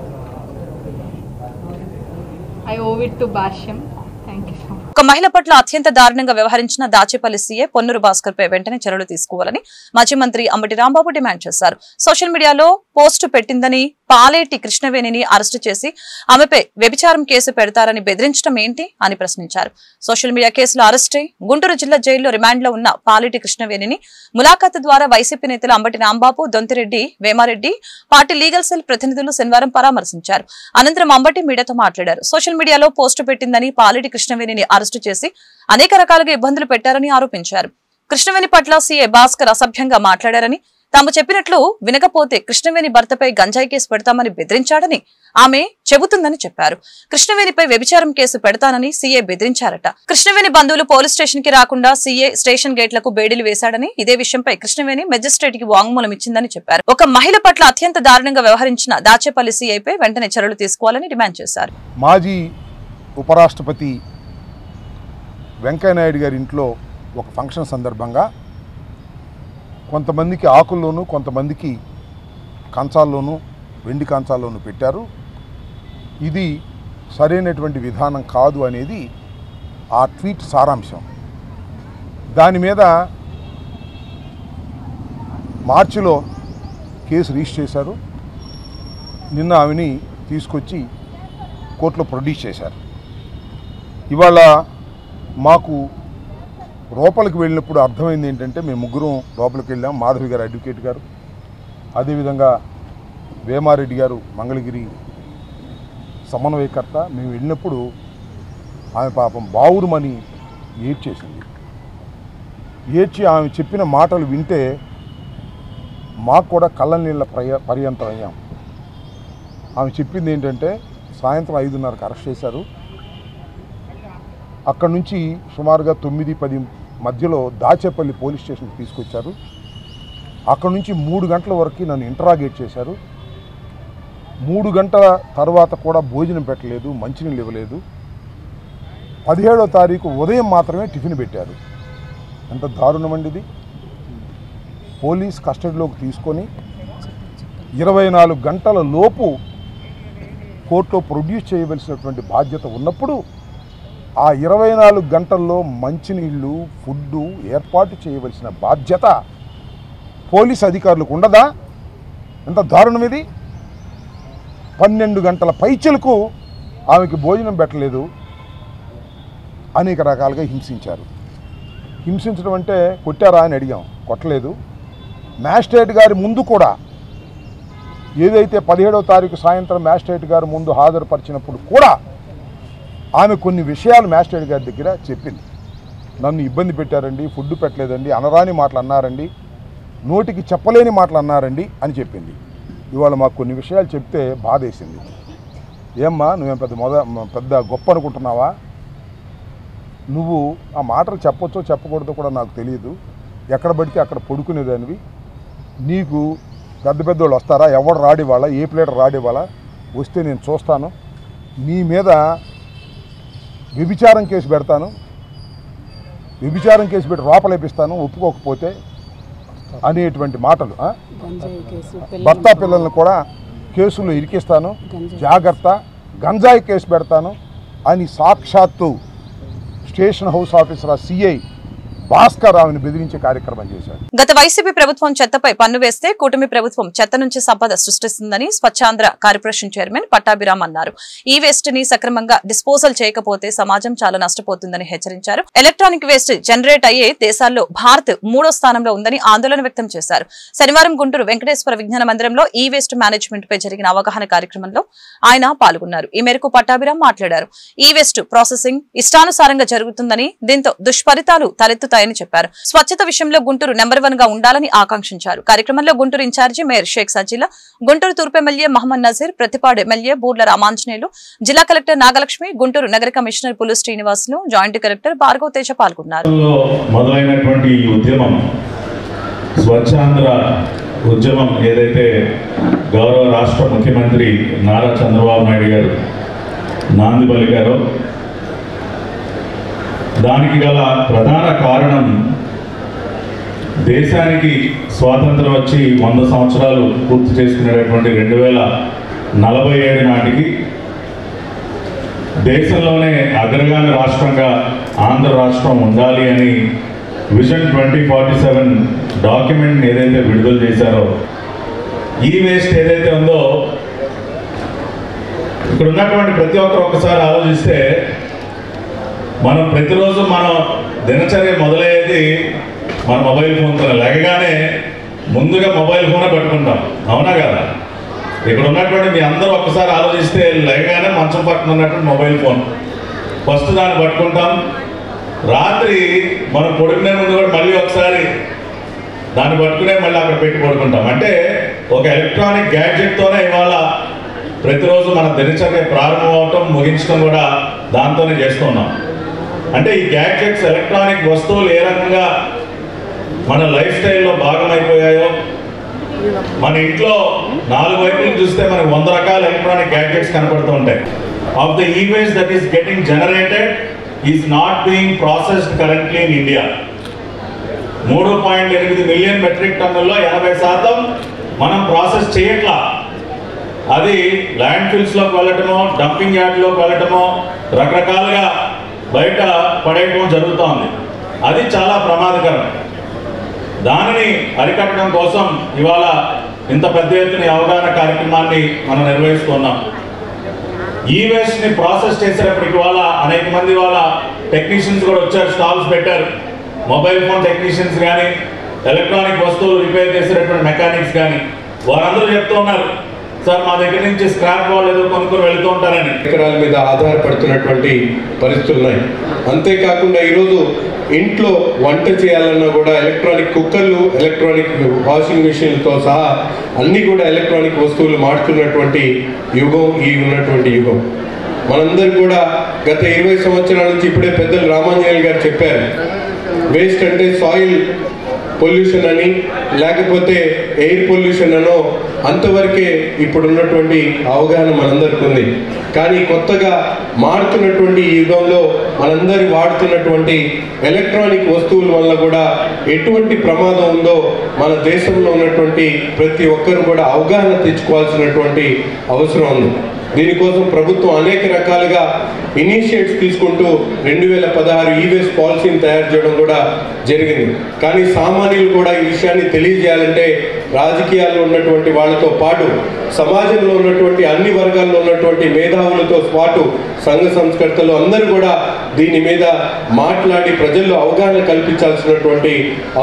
I owe it to Bhashyam. Thank you so much. ఒక మహిళ పట్ల అత్యంత దారుణంగా వ్యవహరించిన దాచేపల్లి సీఏ పొన్నూరు భాస్కర్ పై వెంటనే చర్యలు తీసుకోవాలని మాజీ మంత్రి అంబటి రాంబాబు డిమాండ్ చేశారు. సోషల్ మీడియాలో పోస్టు పెట్టిందని పాలేటి కృష్ణవేణిని అరెస్టు చేసి ఆమెపై వ్యభిచారం కేసు పెడతారని బెదిరించడం ఏంటి అని ప్రశ్నించారు. సోషల్ మీడియా కేసులో అరెస్టై గుంటూరు జిల్లా జైల్లో రిమాండ్లో ఉన్న పాలేటి కృష్ణవేణిని ములాఖాతు ద్వారా వైసీపీ నేతలు Ambati Rambabu, Dontireddy, Vemareddy, party legal cell ప్రతినిధులు శనివారం పరామర్శించారు. అనంతరం అంబటి మీడియాతో మాట్లాడారు. సోషల్ మీడియాలో పోస్టు పెట్టిందని పాలేటి కృష్ణవేణిని అరెస్టు చేసి అనేక రకాలుగా ఇబ్బందులు పెట్టారని ఆరోపించారు. కృష్ణవేణి పట్ల సీఏ భాస్కర్ అసభ్యంగా మాట్లాడారని, తాము చెప్పినట్లు వినకపోతే కృష్ణవేణి భర్తపై గంజాయి కేసు పెడతామని బెదిరించాడని ఆమె చెబుతుందని చెప్పారు. కృష్ణవేణిపై వ్యభిచారం కేసు పెడతానని సీఏ బెదిరించారట. కృష్ణవేణి బంధువులు పోలీస్ స్టేషన్ కి రాకుండా సీఏ స్టేషన్ గేట్లకు బేడీలు వేశాడని, ఇదే విషయంపై కృష్ణవేణి మెజిస్ట్రేట్ కి వాంగ్మూలం ఇచ్చిందని చెప్పారు. ఒక మహిళ పట్ల అత్యంత దారుణంగా వ్యవహరించిన దాచేపల్లి సీఐపై వెంటనే చర్యలు తీసుకోవాలని డిమాండ్ చేశారు. మాజీ ఉపరాష్ట్రపతి వెంకయ్యనాయుడు గారి ఇంట్లో ఒక ఫంక్షన్ సందర్భంగా కొంతమందికి ఆకుల్లోనూ కొంతమందికి కంచాల్లోనూ వెండి కంచాల్లోనూ పెట్టారు. ఇది సరైనటువంటి విధానం కాదు అనేది ఆ ట్వీట్ సారాంశం. దాని మీద మార్చిలో కేసు రిజిస్టర్ చేశారు. నిన్న ఆమెని తీసుకొచ్చి కోర్టులో ప్రొడ్యూస్ చేశారు. ఇవాళ మాకు లోపలికి వెళ్ళినప్పుడు అర్థమైంది ఏంటంటే, మేము ముగ్గురం లోపలికి వెళ్ళాం. మాధవి గారు అడ్వకేట్ గారు, అదేవిధంగా వేమారెడ్డి గారు మంగళగిరి సమన్వయకర్త. మేము వెళ్ళినప్పుడు ఆమె పాపం బావురుమని ఏడ్చేసింది. ఏడ్చి ఆమె చెప్పిన మాటలు వింటే మాకు కూడా కళ్ళ నీళ్ళ పర్యంతం అయ్యాం. ఆమె చెప్పింది ఏంటంటే, సాయంత్రం 5:30కి అరెస్ట్ చేశారు. అక్కడి నుంచి సుమారుగా 9-10 మధ్యలో దాచేపల్లి పోలీస్ స్టేషన్కి తీసుకొచ్చారు. అక్కడి నుంచి 3 గంటల వరకు నన్ను ఇంటరాగేట్ చేశారు. 3 గంటల తర్వాత కూడా భోజనం పెట్టలేదు, మంచినీళ్ళు ఇవ్వలేదు. 17వ తారీఖు ఉదయం మాత్రమే టిఫిన్ పెట్టారు. ఎంత దారుణమండి ఇది. పోలీస్ కస్టడీలోకి తీసుకొని 24 గంటల లోపు కోర్టులో ప్రొడ్యూస్ చేయవలసినటువంటి బాధ్యత ఉన్నప్పుడు ఆ 24 గంటల్లో మంచినీళ్ళు, ఫుడ్డు ఏర్పాటు చేయవలసిన బాధ్యత పోలీస్ అధికారులకు ఉండదా? ఎంత దారుణం ఇది. 12 గంటల పైచలకు ఆమెకి భోజనం పెట్టలేదు. అనేక రకాలుగా హింసించారు. హింసించడం అంటే కొట్టారా అని అడిగాం, కొట్టలేదు. మ్యాజిస్ట్రేట్ గారి ముందు కూడా ఏదైతే 17వ తారీఖు సాయంత్రం మ్యాజిస్ట్రేట్ గారి ముందు హాజరుపరిచినప్పుడు కూడా ఆమె కొన్ని విషయాలు మ్యాజిస్ట్రేట్ గారి దగ్గర చెప్పింది. నన్ను ఇబ్బంది పెట్టారండి, ఫుడ్ పెట్టలేదండి, అనరాని మాటలు అన్నారండి, నోటికి చెప్పలేని మాటలు అన్నారండి అని చెప్పింది. ఇవాళ మాకు కొన్ని విషయాలు చెప్తే బాధేసింది. ఏమ్మా నువ్వేం పెద్ద గొప్ప అనుకుంటున్నావా? నువ్వు ఆ మాటలు చెప్పొచ్చో చెప్పకూడదో కూడా నాకు తెలియదు. ఎక్కడ పడితే అక్కడ పడుకునేదానివి. నీకు పెద్దోళ్ళు వస్తారా? ఎవడు రాడివాళ్ళ, ఏ ప్లేటర్ రాడివాళ్ళ? వస్తే నేను చూస్తాను, నీ మీద వ్యభిచారం కేసు పెడతాను, వ్యభిచారం కేసు పెట్టి లోపలేపిస్తాను ఒప్పుకోకపోతే అనేటువంటి మాటలు. భర్త పిల్లలను కూడా కేసుల్లో ఇరికిస్తాను, జాగ్రత్త, గంజాయి కేసు పెడతాను అని సాక్షాత్తు station house officer CI Bhaskar ఆమెను బెదిరించే కార్యక్రమం చేశారు. గత వైసీపీ ప్రభుత్వం చెత్తపై పన్ను వేస్తే కూటమి ప్రభుత్వం చెత్త నుంచి సంపద సృష్టిస్తుందని స్వచ్ఛాంధ్ర కార్పొరేషన్ చైర్మన్ పట్టాభిరామ్ అన్నారు. ఈ వేస్ట్ ని సక్రమంగా డిస్పోజల్ చేయకపోతే సమాజం చాలా నష్టపోతుందని హెచ్చరించారు. ఎలక్ట్రానిక్ వేస్ట్ జనరేట్ అయ్యే దేశాల్లో భారత్ 3వ స్థానంలో ఉందని ఆందోళన వ్యక్తం చేశారు. శనివారం గుంటూరు వెంకటేశ్వర విజ్ఞాన మందిరంలో ఈ వేస్ట్ మేనేజ్మెంట్ పై జరిగిన అవగాహన కార్యక్రమంలో ఆయన పాల్గొన్నారు. ఈ మేరకు పట్టాభిరామ్ మాట్లాడారు. ఈ వేస్ట్ ప్రాసెసింగ్ ఇష్టానుసారంగా జరుగుతుందని, దీంతో దుష్ఫలితాలు తలెత్తుతాయని చెప్పారు. స్వచ్ఛత విషయంలో గుంటూరు నెంబర్ 1 గా ఉండాలని ఆకాంక్షించారు. కార్యక్రమంలో గుంటూరు ఇన్ఛార్జి మేయర్ షేక్ సజీలా, గుంటూరు తూర్పు ఎమ్మెల్యే మహమ్మద్ నజీర్, ప్రతిపాడు ఎమ్మెల్యే బూర్ల రామాంజనేయులు, జిల్లా కలెక్టర్ నాగలక్ష్మి, గుంటూరు నగర commissioner Pulu Srinivasulu, joint collector Bhargav Teja పాల్గొన్నారు. మొదలైనటువంటి ఉద్యమం స్వచ్ఛాంధ్ర ఉద్యమం ఏదైతే గౌరవ రాష్ట్ర ముఖ్యమంత్రి నారా చంద్రబాబు నాయుడు గారు నాంది పలికారో, దానికి గల ప్రధాన కారణం దేశానికి స్వాతంత్రం వచ్చి 100 సంవత్సరాలు పూర్తి చేసుకునేటటువంటి 2047 నాటికి దేశంలోనే అగ్రగామి రాష్ట్రంగా ఆంధ్ర రాష్ట్రం ఉండాలి అని విజన్ 2047 డాక్యుమెంట్ ఏదైతే విడుదల చేశారో, ఈ వేస్ట్ ఏదైతే ఉందో ఇక్కడ ఉన్నటువంటి ప్రతి ఒక్కరు ఒకసారి ఆలోచిస్తే, మనం ప్రతిరోజు మనం దినచర్య మొదలయ్యేది మన మొబైల్ ఫోన్తో. లేకగానే ముందుగా మొబైల్ ఫోనే పట్టుకుంటాం, అవునా కదా? ఇక్కడ ఉన్నటువంటి మీ అందరూ ఒక్కసారి ఆలోచిస్తే లేకగానే మంచం పక్కన ఉన్నటువంటి మొబైల్ ఫోన్ ఫస్ట్ దాన్ని పట్టుకుంటాం. రాత్రి మనం పడుకునే ముందు కూడా మళ్ళీ ఒకసారి దాన్ని పట్టుకునే మళ్ళీ అక్కడ పెట్టి పడుకుంటాం. అంటే ఒక ఎలక్ట్రానిక్ గ్యాడ్జెట్తోనే ఇవాళ ప్రతిరోజు మన దినచర్య ప్రారంభం అవటం, ముగించడం కూడా దాంతోనే చేస్తున్నాం. అంటే ఈ గ్యాడ్జెట్స్, ఎలక్ట్రానిక్ వస్తువులు ఏ రకంగా మన లైఫ్ స్టైల్లో భాగమైపోయాయో, మన ఇంట్లో 4 వైపులు చూస్తే మనకు 100 రకాల ఎలక్ట్రానిక్ గ్యాడ్జెట్స్ కనపడుతూ ఉంటాయి. Of the e waste that is getting generated is not being processed currently in India. 3.8 million metric టన్నుల్లో 80% మనం ప్రాసెస్ చేయట్లా. అది ల్యాండ్ ఫిల్స్లోకి వెళ్ళటమో, డంపింగ్ యార్డ్లోకి వెళ్ళటమో, రకరకాలుగా బయట పడేయటం జరుగుతోంది. అది చాలా ప్రమాదకరం. దానిని అరికట్టడం కోసం ఇవాళ ఇంత పెద్ద ఎత్తున అవగాహన కార్యక్రమాన్ని మనం నిర్వహిస్తున్నాం. ఈ వేస్ట్ని ప్రాసెస్ చేసేటప్పటికి వాళ్ళ అనేక మంది వాళ్ళ టెక్నీషియన్స్ కూడా వచ్చారు, స్టాల్స్ పెట్టారు. మొబైల్ ఫోన్ టెక్నీషియన్స్ కానీ, ఎలక్ట్రానిక్ వస్తువులు రిపేర్ చేసేటటువంటి మెకానిక్స్ కానీ వారందరూ చెప్తూ ఉన్నారు, సార్ మా దగ్గర నుంచి స్క్రాప్ వాళ్ళు ఏదో కొనుక్కొని వెళుతూ ఉంటారని. ఎకరాల మీద ఆధారపడుతున్నటువంటి పరిస్థితులు ఉన్నాయి. అంతేకాకుండా ఈరోజు ఇంట్లో వంట చేయాలన్నా కూడా ఎలక్ట్రానిక్ కుక్కర్లు, ఎలక్ట్రానిక్ వాషింగ్ మిషన్లతో సహా అన్నీ కూడా ఎలక్ట్రానిక్ వస్తువులు మారుతున్నటువంటి యుగం ఈ ఉన్నటువంటి యుగం. మనందరూ కూడా గత 20 సంవత్సరాల నుంచి ఇప్పుడే పెద్దలు రామాంజనేయులు గారు చెప్పారు, వేస్ట్ అంటే సాయిల్ పొల్యూషన్ అని లేకపోతే ఎయిర్ పొల్యూషన్ అనో అంతవరకే ఇప్పుడున్నటువంటి అవగాహన మనందరికీ ఉంది. కానీ కొత్తగా మారుతున్నటువంటి ఈ యుగంలో మనందరి వాడుతున్నటువంటి ఎలక్ట్రానిక్ వస్తువుల వల్ల కూడా ఎటువంటి ప్రమాదం ఉందో మన దేశంలో ఉన్నటువంటి ప్రతి ఒక్కరు కూడా అవగాహన తెచ్చుకోవాల్సినటువంటి అవసరం ఉంది. దీనికోసం ప్రభుత్వం అనేక రకాలుగా ఇనిషియేటివ్స్ తీసుకుంటూ 2016 ఈవేస్ట్ పాలసీని తయారు చేయడం కూడా జరిగింది. కానీ సామాన్యులు కూడా ఈ విషయాన్ని తెలియజేయాలంటే రాజకీయాల్లో ఉన్నటువంటి వాళ్ళతో పాటు సమాజంలో ఉన్నటువంటి అన్ని వర్గాల్లో ఉన్నటువంటి మేధావులతో పాటు సంఘ సంస్కర్తలు అందరూ కూడా దీని మీద మాట్లాడి ప్రజల్లో అవగాహన కల్పించాల్సినటువంటి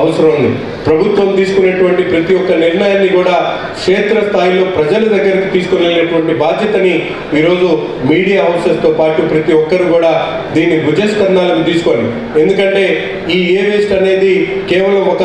అవసరం ఉంది. ప్రభుత్వం తీసుకునేటువంటి ప్రతి ఒక్క నిర్ణయాన్ని కూడా క్షేత్రస్థాయిలో ప్రజల దగ్గరికి తీసుకుని వెళ్ళేటువంటి బాధ్యతని ఈరోజు మీడియా హౌసెస్తో పాటు ప్రతి ఒక్కరు కూడా దీన్ని భుజస్కంధాలకు తీసుకొని, ఎందుకంటే ఈ ఏ వేస్ట్ అనేది కేవలం ఒక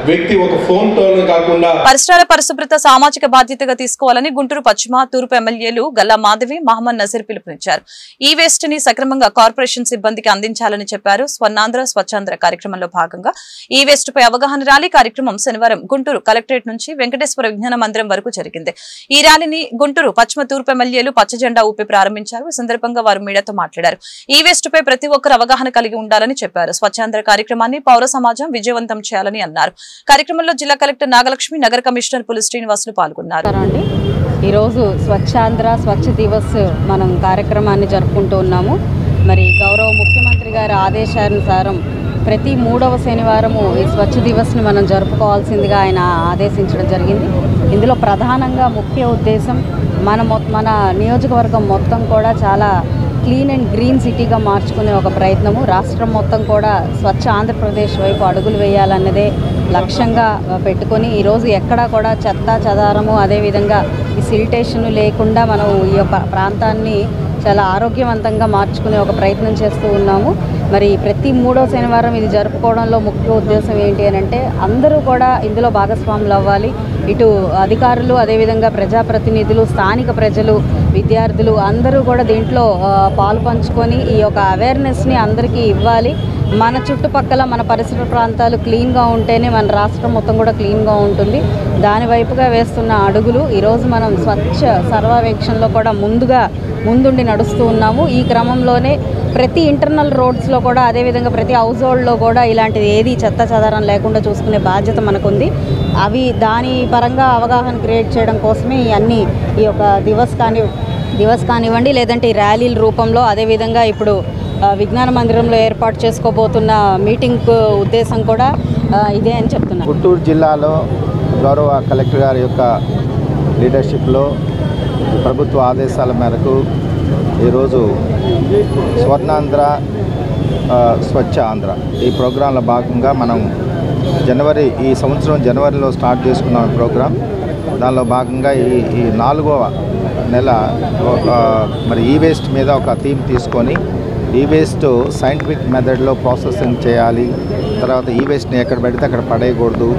వ్యక్తి ఒక ఫోన్తోనే కాకుండా పరిసరాల పరిశుభ్రత సామాజిక బాధ్యతగా తీసుకోవాలని గుంటూరు పశ్చిమ తూర్పు ఎమ్మెల్యేలు గల్లా మాధవి, మహమ్మద్ నజీర్ పిలుపునిచ్చారు. ఈ వేస్ట్ ని సక్రమంగా కార్పొరేషన్ సిబ్బందికి అందించాలని చెప్పారు. స్వర్ణాంధ్ర స్వచ్ఛాంధ్ర కార్యక్రమంలో భాగంగా ఈ వేస్ట్ పై అవగాహన ర్యాలీ కార్యక్రమం శనివారం గుంటూరు కలెక్టరేట్ నుంచి వెంకటేశ్వర విజ్ఞాన మందిరం వరకు జరిగింది. ఈ ర్యాలీని గుంటూరు పశ్చిమ తూర్పు ఎమ్మెల్యేలు పచ్చ జెండా ఊపి ప్రారంభించారు. ఈ సందర్భంగా వారు మీడియాతో మాట్లాడారు. ఈ వేస్ట్ పై ప్రతి ఒక్కరు అవగాహన కలిగి ఉండాలని చెప్పారు. స్వచ్ఛాంధ్ర కార్యక్రమాన్ని పౌర సమాజం విజయవంతం చేయాలని అన్నారు. కార్యక్రమంలో జిల్లా కలెక్టర్ నాగలక్ష్మి, నగర కమిషనర్ పులి శ్రీనివాసులు పాల్గొన్నారు. ఈరోజు స్వచ్ఛాంధ్ర స్వచ్ఛ దివస్ మనం కార్యక్రమాన్ని జరుపుకుంటూ ఉన్నాము. మరి గౌరవ ముఖ్యమంత్రి గారి ఆదేశానుసారం ప్రతి 3వ శనివారము ఈ స్వచ్ఛ దివస్ని మనం జరుపుకోవాల్సిందిగా ఆయన ఆదేశించడం జరిగింది. ఇందులో ప్రధానంగా ముఖ్య ఉద్దేశం మన నియోజకవర్గం మొత్తం కూడా చాలా క్లీన్ అండ్ గ్రీన్ సిటీగా మార్చుకునే ఒక ప్రయత్నము. రాష్ట్రం మొత్తం కూడా స్వచ్ఛ ఆంధ్రప్రదేశ్ వైపు అడుగులు వేయాలన్నదే లక్ష్యంగా పెట్టుకొని ఈరోజు ఎక్కడా కూడా చెత్త చెదారము అదేవిధంగా ఈ సిల్టేషన్ లేకుండా మనం ఈ యొక్క ప్రాంతాన్ని చాలా ఆరోగ్యవంతంగా మార్చుకునే ఒక ప్రయత్నం చేస్తూ ఉన్నాము. మరి ప్రతి 3వ శనివారం ఇది జరుపుకోవడంలో ముఖ్య ఉద్దేశం ఏంటి అని అంటే అందరూ కూడా ఇందులో భాగస్వాములు అవ్వాలి. ఇటు అధికారులు అదేవిధంగా ప్రజాప్రతినిధులు, స్థానిక ప్రజలు, విద్యార్థులు అందరూ కూడా దీంట్లో పాలు పంచుకొని ఈ యొక్క అవేర్నెస్ని అందరికీ ఇవ్వాలి. మన చుట్టుపక్కల మన పరిసర ప్రాంతాలు క్లీన్గా ఉంటేనే మన రాష్ట్రం మొత్తం కూడా క్లీన్గా ఉంటుంది. దాని వైపుగా వేస్తున్న అడుగులు ఈరోజు మనం స్వచ్ఛ సర్వేక్షణలో కూడా ముందుండి నడుస్తూ ఉన్నాము. ఈ క్రమంలోనే ప్రతి ఇంటర్నల్ రోడ్స్లో కూడా అదేవిధంగా ప్రతి హౌస్ హోల్డ్లో కూడా ఇలాంటిది ఏది చెత్త చెదారం లేకుండా చూసుకునే బాధ్యత మనకుంది. దాని పరంగా అవగాహన క్రియేట్ చేయడం కోసమే ఈ యొక్క దివస్ కానివ్వండి లేదంటే ఈ ర్యాలీల రూపంలో అదేవిధంగా ఇప్పుడు విజ్ఞాన మందిరంలో ఏర్పాటు చేసుకోబోతున్న మీటింగ్ ఉద్దేశం కూడా ఇదే అని చెప్తున్నారు. గుంటూరు జిల్లాలో గౌరవ కలెక్టర్ గారి యొక్క లీడర్షిప్లో ప్రభుత్వ ఆదేశాల మేరకు ఈరోజు స్వర్ణాంధ్ర స్వచ్ఛ ఆంధ్ర ఈ ప్రోగ్రాంలో భాగంగా మనం ఈ సంవత్సరం జనవరిలో స్టార్ట్ చేసుకున్నాం ప్రోగ్రాం. దానిలో భాగంగా ఈ 4వ నెల మరి ఈ వేస్ట్ మీద ఒక థీమ్ తీసుకొని ఈ వేస్ట్ సైంటిఫిక్ మెథడ్లో ప్రాసెసింగ్ చేయాలి, తర్వాత ఈ వేస్ట్ని ఎక్కడ పెడితే అక్కడ పడేయకూడదు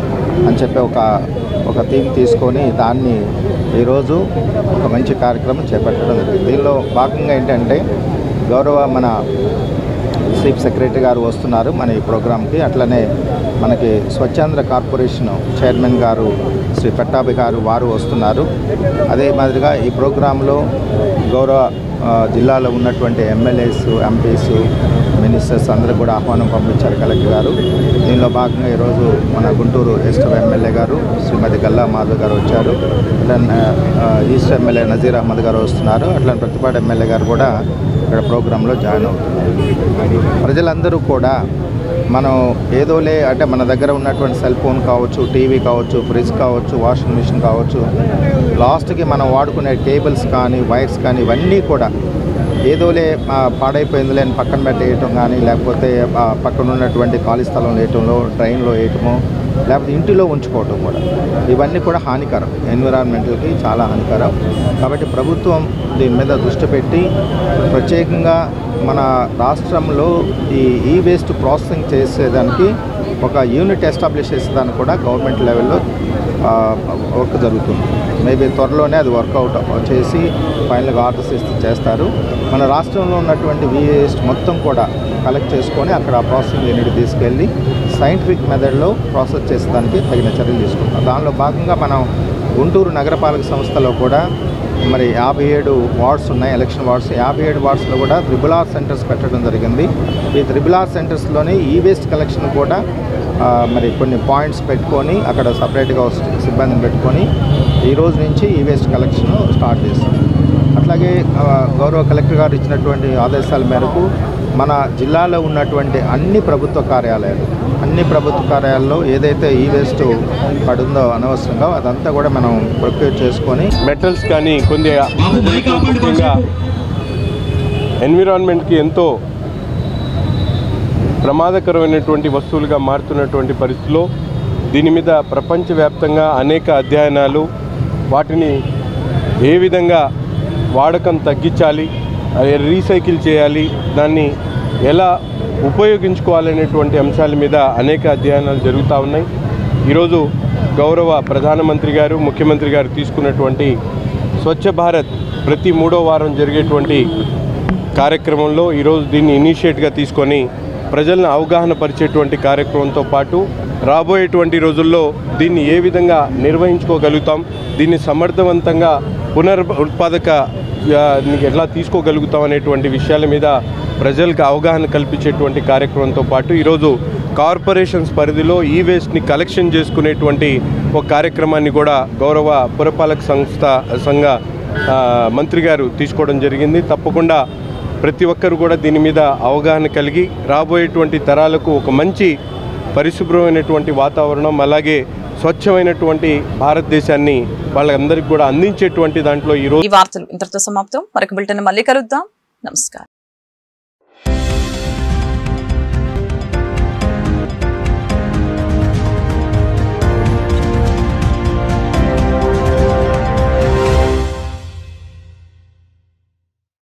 అని చెప్పి ఒక థీమ్ తీసుకొని దాన్ని ఈరోజు ఒక మంచి కార్యక్రమం చేపట్టడం జరిగింది. దీనిలో భాగంగా ఏంటంటే గౌరవ మన చీఫ్ సెక్రటరీ గారు వస్తున్నారు మన ఈ ప్రోగ్రాంకి. అట్లనే మనకి స్వచ్ఛాంధ్ర కార్పొరేషన్ చైర్మన్ గారు శ్రీ పట్టాభి గారు వారు వస్తున్నారు. అదే మాదిరిగా ఈ ప్రోగ్రాంలో గౌరవ జిల్లాలో ఉన్నటువంటి ఎమ్మెల్యేస్, ఎంపీస్, మినిస్టర్స్ అందరూ కూడా ఆహ్వానం పంపించారు కలెక్టర్ గారు. దీనిలో భాగంగా ఈరోజు మన గుంటూరు ఈస్ట్ ఎమ్మెల్యే గారు శ్రీమతి గల్లా మాధవ్ గారు వచ్చారు. అట్లా ఈస్ట్ ఎమ్మెల్యే నజీర్ అహ్మద్ గారు వస్తున్నారు. అట్లా ప్రతిపాడు ఎమ్మెల్యే గారు కూడా ఇక్కడ ప్రోగ్రాంలో జాయిన్ అవుతున్నారు. ప్రజలందరూ కూడా మనం ఏదోలే అంటే మన దగ్గర ఉన్నటువంటి సెల్ ఫోన్ కావచ్చు, టీవీ కావచ్చు, ఫ్రిడ్జ్ కావచ్చు, వాషింగ్ మిషన్ కావచ్చు, లాస్ట్కి మనం వాడుకునే కేబుల్స్ కానీ వైర్స్ కానీ ఇవన్నీ కూడా ఏదోలే పాడైపోయిందిలే అని పక్కన పెట్టేయటం కానీ, లేకపోతే పక్కన ఉన్నటువంటి ఖాళీ స్థలం వేయటంలో, ట్రైన్లో వేయటము, లేకపోతే ఇంటిలో ఉంచుకోవటం కూడా ఇవన్నీ కూడా హానికరం, ఎన్విరాన్మెంటల్కి చాలా హానికరం. కాబట్టి ప్రభుత్వం దీని మీద దృష్టి పెట్టి ప్రత్యేకంగా మన రాష్ట్రంలో ఈ వేస్ట్ ప్రాసెసింగ్ చేసేదానికి ఒక యూనిట్ ఎస్టాబ్లిష్ చేసేదానికి కూడా గవర్నమెంట్ లెవెల్లో వర్క్ జరుగుతుంది. మేబీ త్వరలోనే అది వర్కౌట్ చేసి ఫైనల్గా ఆర్డర్స్ ఇస్తే చేస్తారు. మన రాష్ట్రంలో ఉన్నటువంటి వేస్ట్ మొత్తం కూడా కలెక్ట్ చేసుకొని అక్కడ ప్రాసెసింగ్ యూనిట్ తీసుకెళ్ళి సైంటిఫిక్ మెథడ్లో ప్రాసెస్ చేసేదానికి తగిన చర్యలు తీసుకుంటాం. దానిలో భాగంగా మనం గుంటూరు నగరపాలక సంస్థలో కూడా మరి 57 వార్డ్స్ ఉన్నాయి, ఎలక్షన్ వార్డ్స్. 57 వార్డ్స్లో కూడా RRR సెంటర్స్ పెట్టడం జరిగింది. ఈ RRR సెంటర్స్లోని ఈ వేస్ట్ కలెక్షన్ కూడా మరి కొన్ని పాయింట్స్ పెట్టుకొని అక్కడ సపరేట్గా సిబ్బందిని పెట్టుకొని ఈ రోజు నుంచి ఈ వేస్ట్ కలెక్షన్ స్టార్ట్ చేస్తాం. అట్లాగే గౌరవ కలెక్టర్ గారు ఇచ్చినటువంటి ఆదేశాల మేరకు మన జిల్లాలో ఉన్నటువంటి అన్ని ప్రభుత్వ కార్యాలయాల్లో ఏదైతే ఈ వేస్ట్ పడుందో అనవసరంగా అదంతా కూడా మనం ప్రొక్యూర్ చేసుకొని మెటల్స్ కానీ కొన్ని ముఖ్యంగా ఎన్విరాన్మెంట్కి ఎంతో ప్రమాదకరమైనటువంటి వస్తువులుగా మారుతున్నటువంటి పరిస్థితిలో దీని మీద ప్రపంచవ్యాప్తంగా అనేక అధ్యయనాలు, వాటిని ఏ విధంగా వాడకం తగ్గించాలి, రీసైకిల్ చేయాలి, దాన్ని ఎలా ఉపయోగించుకోవాలనేటువంటి అంశాల మీద అనేక అధ్యయనాలు జరుగుతూ ఉన్నాయి. ఈరోజు గౌరవ ప్రధానమంత్రి గారు, ముఖ్యమంత్రి గారు తీసుకున్నటువంటి స్వచ్ఛ భారత్ ప్రతి 3వ వారం జరిగేటువంటి కార్యక్రమంలో ఈరోజు దీన్ని ఇనిషియేట్గా తీసుకొని ప్రజలను అవగాహన పరిచేటువంటి కార్యక్రమంతో పాటు రాబోయేటువంటి రోజుల్లో దీన్ని ఏ విధంగా నిర్వహించుకోగలుగుతాం, దీన్ని సమర్థవంతంగా పునరుత్పాదక ఎట్లా తీసుకోగలుగుతాం అనేటువంటి విషయాల మీద ప్రజలకు అవగాహన కల్పించేటువంటి కార్యక్రమంతో పాటు ఈరోజు కార్పొరేషన్స్ పరిధిలో ఈ వేస్ట్ని కలెక్షన్ చేసుకునేటువంటి ఒక కార్యక్రమాన్ని కూడా గౌరవ పురపాలక సంఘ మంత్రి గారు తీసుకోవడం జరిగింది. తప్పకుండా ప్రతి ఒక్కరు కూడా దీని మీద అవగాహన కలిగి రాబోయేటువంటి తరాలకు ఒక మంచి పరిశుభ్రమైనటువంటి వాతావరణం, అలాగే స్వచ్ఛమైనటువంటి భారతదేశాన్ని వాళ్ళందరికీ కూడా అందించేటువంటి దాంట్లో ఈ వార్తలు ఇంతటితో సమాప్తం. మరొక బులెటిన్ మళ్ళీ కలుద్దాం. నమస్కారం.